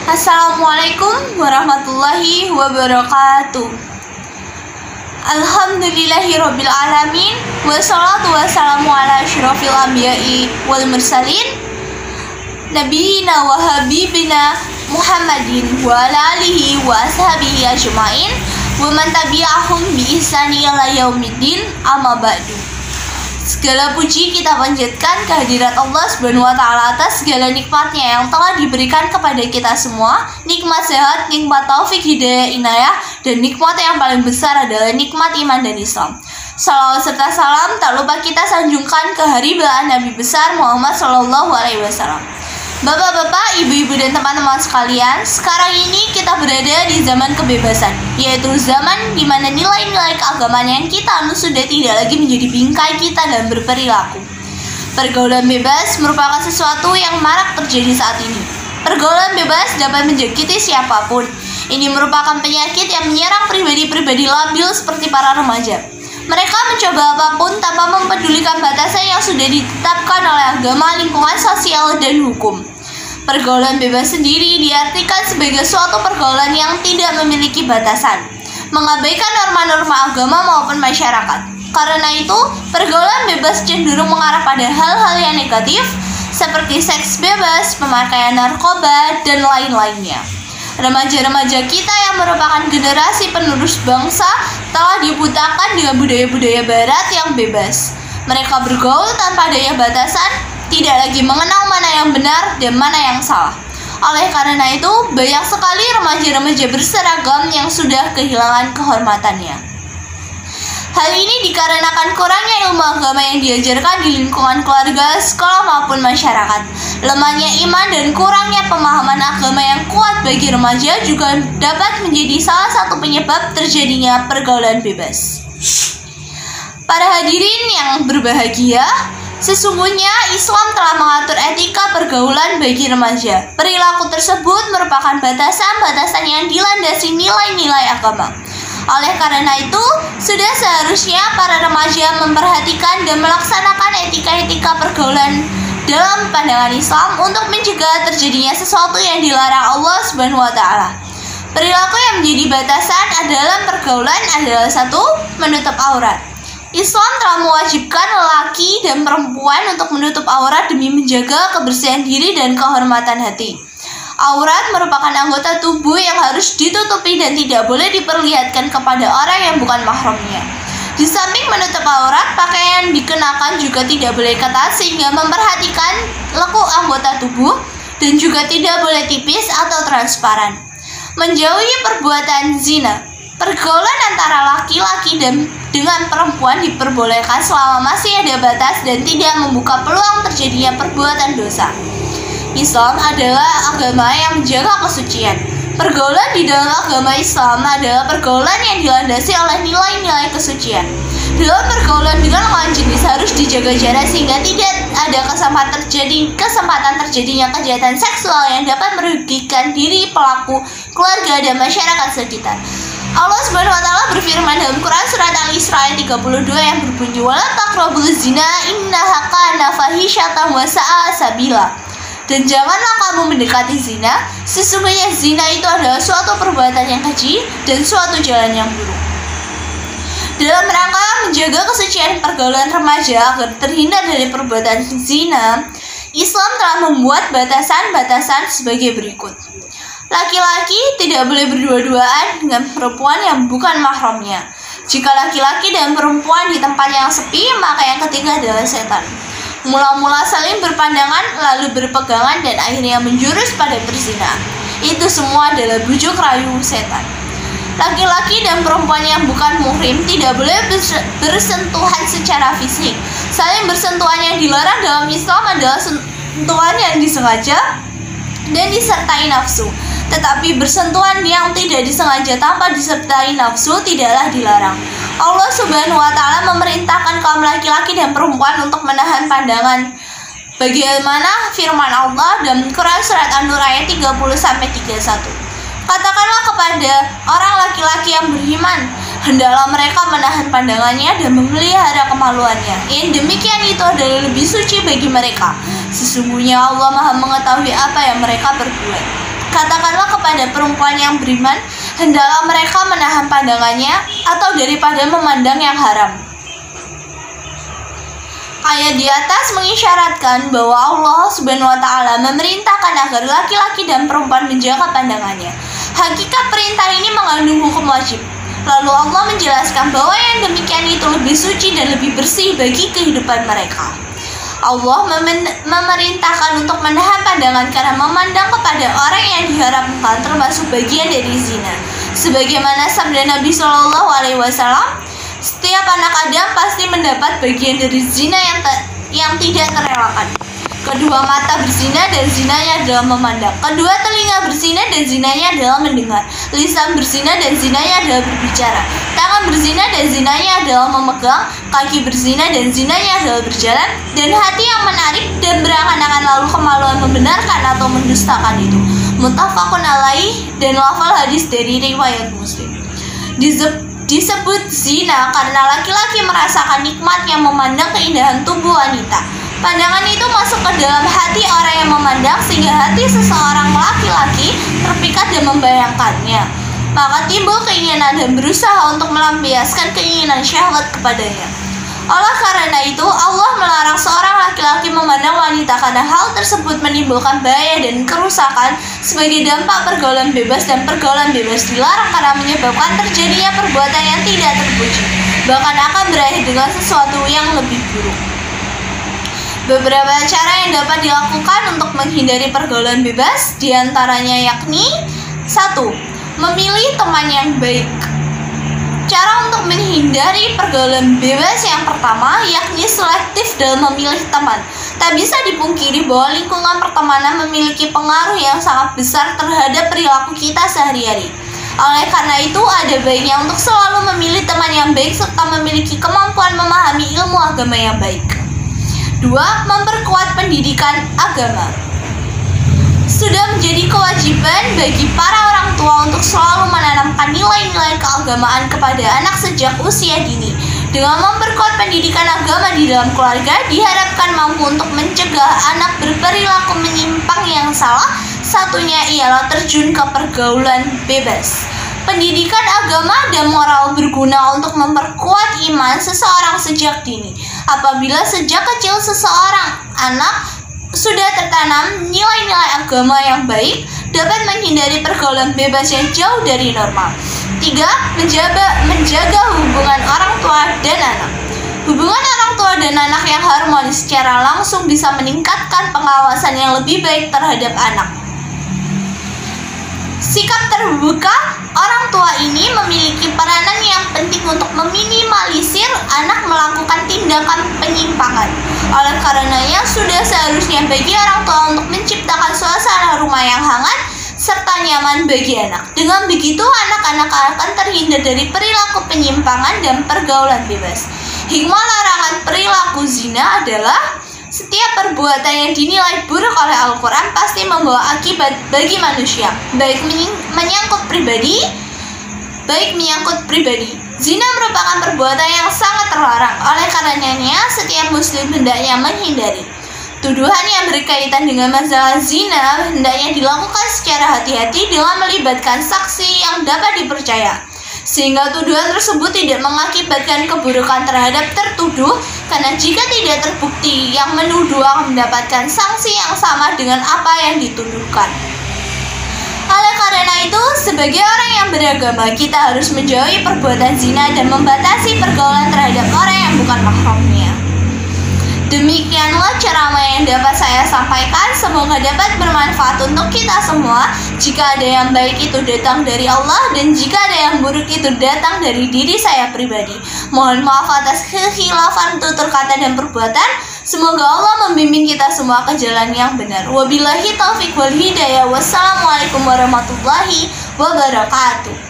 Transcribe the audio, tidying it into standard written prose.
Assalamualaikum warahmatullahi wabarakatuh. Alhamdulillahirabbil alamin, wassalatu wassalamu ala asyrofil anbiya'i wal mursalin, nabiyina wa habibina Muhammadin wa ala alihi wa ashabihi ajmain wa man tabi'ahum bi ihsani ila yaumiddin, amma ba'du. Segala puji kita panjatkan kehadirat Allah Subhanahu wa Ta'ala atas segala nikmatnya yang telah diberikan kepada kita semua. Nikmat sehat, nikmat taufik, hidayah, inayah, dan nikmat yang paling besar adalah nikmat iman dan Islam. Salawat serta salam tak lupa kita sanjungkan ke haribaan Nabi besar Muhammad Sallallahu Alaihi Wasallam. Bapak-bapak, ibu-ibu, dan teman-teman sekalian, sekarang ini kita berada di zaman kebebasan, yaitu zaman di mana nilai-nilai keagamaan yang kita anut sudah tidak lagi menjadi bingkai kita dalam berperilaku. Pergaulan bebas merupakan sesuatu yang marak terjadi saat ini. Pergaulan bebas dapat menjangkiti siapapun. Ini merupakan penyakit yang menyerang pribadi-pribadi labil seperti para remaja. Mereka mencoba apapun tanpa mempedulikan batasan yang sudah ditetapkan oleh agama, lingkungan sosial, dan hukum. Pergaulan bebas sendiri diartikan sebagai suatu pergaulan yang tidak memiliki batasan, mengabaikan norma-norma agama maupun masyarakat. Karena itu, pergaulan bebas cenderung mengarah pada hal-hal yang negatif, seperti seks bebas, pemakaian narkoba, dan lain-lainnya. Remaja-remaja kita yang merupakan generasi penerus bangsa telah dibutakan dengan budaya-budaya barat yang bebas. Mereka bergaul tanpa adanya batasan, tidak lagi mengenal mana yang benar dan mana yang salah. Oleh karena itu, banyak sekali remaja-remaja berseragam yang sudah kehilangan kehormatannya. Hal ini dikarenakan kurangnya ilmu agama yang diajarkan di lingkungan keluarga, sekolah, maupun masyarakat. Lemahnya iman dan kurangnya pemahaman agama yang kuat bagi remaja juga dapat menjadi salah satu penyebab terjadinya pergaulan bebas. Para hadirin yang berbahagia, sesungguhnya Islam telah mengatur etika pergaulan bagi remaja. Perilaku tersebut merupakan batasan-batasan yang dilandasi nilai-nilai agama. Oleh karena itu, sudah seharusnya para remaja memperhatikan dan melaksanakan etika-etika pergaulan dalam pandangan Islam untuk mencegah terjadinya sesuatu yang dilarang Allah Subhanahu wa Ta'ala. Perilaku yang menjadi batasan dalam pergaulan adalah 1. Menutup aurat. Islam telah mewajibkan lelaki dan perempuan untuk menutup aurat demi menjaga kebersihan diri dan kehormatan hati. Aurat merupakan anggota tubuh yang harus ditutupi dan tidak boleh diperlihatkan kepada orang yang bukan mahramnya. Di samping menutup aurat, pakaian dikenakan juga tidak boleh ketat sehingga memperhatikan lekuk anggota tubuh dan juga tidak boleh tipis atau transparan. Menjauhi perbuatan zina. Pergaulan antara laki-laki dan dengan perempuan diperbolehkan selama masih ada batas dan tidak membuka peluang terjadinya perbuatan dosa. Islam adalah agama yang menjaga kesucian. Pergaulan di dalam agama Islam adalah pergaulan yang dilandasi oleh nilai-nilai kesucian. Dalam pergaulan dengan lawan jenis harus dijaga jarak sehingga tidak ada kesempatan terjadinya kejahatan seksual yang dapat merugikan diri pelaku, keluarga, dan masyarakat sekitar. Allah Subhanahu wa Ta'ala berfirman dalam Quran surat Al-Isra ayat 32 yang berbunyi wala taqrabuz zina innaha kana fahisyatan wa sa'a sabila. Dan janganlah kamu mendekati zina, sesungguhnya zina itu adalah suatu perbuatan yang keji dan suatu jalan yang buruk. Dalam rangka menjaga kesucian pergaulan remaja agar terhindar dari perbuatan zina, Islam telah membuat batasan-batasan sebagai berikut. Laki-laki tidak boleh berdua-duaan dengan perempuan yang bukan mahramnya. Jika laki-laki dan perempuan di tempat yang sepi, maka yang ketiga adalah setan. Mula-mula saling berpandangan, lalu berpegangan, dan akhirnya menjurus pada perzinahan. Itu semua adalah bujuk rayu setan. Laki-laki dan perempuan yang bukan muhrim tidak boleh bersentuhan secara fisik. Saling bersentuhan yang dilarang dalam Islam adalah sentuhan yang disengaja dan disertai nafsu. Tetapi bersentuhan yang tidak disengaja tanpa disertai nafsu tidaklah dilarang. Allah Subhanahu wa Ta'ala memerintahkan kaum laki-laki dan perempuan untuk menahan pandangan. Bagaimana firman Allah dalam Quran surat An-Nur ayat 30-31. Katakanlah kepada orang laki-laki yang beriman, hendaklah mereka menahan pandangannya dan memelihara kemaluannya. Yang demikian itu adalah lebih suci bagi mereka. Sesungguhnya Allah Maha mengetahui apa yang mereka perbuat. Katakanlah kepada perempuan yang beriman, hendaklah mereka menahan pandangannya atau daripada memandang yang haram. Ayat di atas mengisyaratkan bahwa Allah Subhanahu wa Ta'ala memerintahkan agar laki-laki dan perempuan menjaga pandangannya. Hakikat perintah ini mengandung hukum wajib. Lalu Allah menjelaskan bahwa yang demikian itu lebih suci dan lebih bersih bagi kehidupan mereka. Allah memerintahkan untuk menahan pandangan karena memandang kepada orang yang diharamkan termasuk bagian dari zina. Sebagaimana sabda Nabi SAW, setiap anak Adam pasti mendapat bagian dari zina yang tidak terelakkan. Kedua mata berzina dan zinanya adalah memandang. Kedua telinga berzina dan zinanya adalah mendengar. Lisan berzina dan zinanya adalah berbicara. Tangan berzina dan zinanya adalah memegang. Kaki berzina dan zinanya adalah berjalan. Dan hati yang menarik dan berangan-angan lalu kemaluan membenarkan atau mendustakan itu. Muttafaqun alaih, dan lafal hadis dari riwayat Muslim. Disebut zina karena laki-laki merasakan nikmatnya memandang keindahan tubuh wanita. Pandangan itu masuk ke dalam hati orang yang memandang sehingga hati seseorang laki-laki terpikat dan membayangkannya. Maka timbul keinginan dan berusaha untuk melampiaskan keinginan syahwat kepadanya. Oleh karena itu, Allah melarang seorang laki-laki memandang wanita karena hal tersebut menimbulkan bahaya dan kerusakan sebagai dampak pergaulan bebas, dan pergaulan bebas dilarang karena menyebabkan terjadinya perbuatan yang tidak terpuji, bahkan akan berakhir dengan sesuatu yang lebih buruk. Beberapa cara yang dapat dilakukan untuk menghindari pergaulan bebas diantaranya yakni 1. Memilih teman yang baik. Cara untuk menghindari pergaulan bebas yang pertama yakni selektif dalam memilih teman. Tak bisa dipungkiri bahwa lingkungan pertemanan memiliki pengaruh yang sangat besar terhadap perilaku kita sehari-hari. Oleh karena itu, ada baiknya untuk selalu memilih teman yang baik serta memiliki kemampuan memahami ilmu agama yang baik. 2. Memperkuat pendidikan agama. Sudah menjadi kewajiban bagi para orang tua untuk selalu menanamkan nilai-nilai keagamaan kepada anak sejak usia dini. Dengan memperkuat pendidikan agama di dalam keluarga, diharapkan mampu untuk mencegah anak berperilaku menyimpang yang salah. Satunya ialah terjun ke pergaulan bebas. Pendidikan agama dan moral berguna untuk memperkuat iman seseorang sejak dini. Apabila sejak kecil seseorang anak sudah tertanam nilai-nilai agama yang baik, dapat menghindari pergaulan bebas yang jauh dari normal. 3. Menjaga hubungan orang tua dan anak. Hubungan orang tua dan anak yang harmonis secara langsung bisa meningkatkan pengawasan yang lebih baik terhadap anak. Sikap terbuka orang tua ini memiliki peranan yang penting untuk meminimalisir anak melakukan tindakan penyimpangan. Oleh karenanya, sudah seharusnya bagi orang tua untuk menciptakan suasana rumah yang hangat serta nyaman bagi anak. Dengan begitu, anak-anak akan terhindar dari perilaku penyimpangan dan pergaulan bebas. Hikmah larangan perilaku zina adalah setiap perbuatan yang dinilai buruk oleh Al-Quran pasti membawa akibat bagi manusia, baik menyangkut pribadi. Zina merupakan perbuatan yang sangat terlarang. Oleh karenanya, setiap muslim hendaknya menghindari. Tuduhan yang berkaitan dengan masalah zina hendaknya dilakukan secara hati-hati dengan melibatkan saksi yang dapat dipercaya, sehingga tuduhan tersebut tidak mengakibatkan keburukan terhadap tertuduh, karena jika tidak terbukti, yang menuduh akan mendapatkan sanksi yang sama dengan apa yang dituduhkan. Oleh karena itu, sebagai orang yang beragama, kita harus menjauhi perbuatan zina dan membatasi pergaulan terhadap orang yang bukan mahramnya. Demikianlah ceramah yang dapat saya sampaikan. Semoga dapat bermanfaat untuk kita semua. Jika ada yang baik itu datang dari Allah, dan jika ada yang buruk itu datang dari diri saya pribadi. Mohon maaf atas kekhilafan tutur kata dan perbuatan. Semoga Allah membimbing kita semua ke jalan yang benar. Wabillahi taufiq wal hidayah. Wassalamualaikum warahmatullahi wabarakatuh.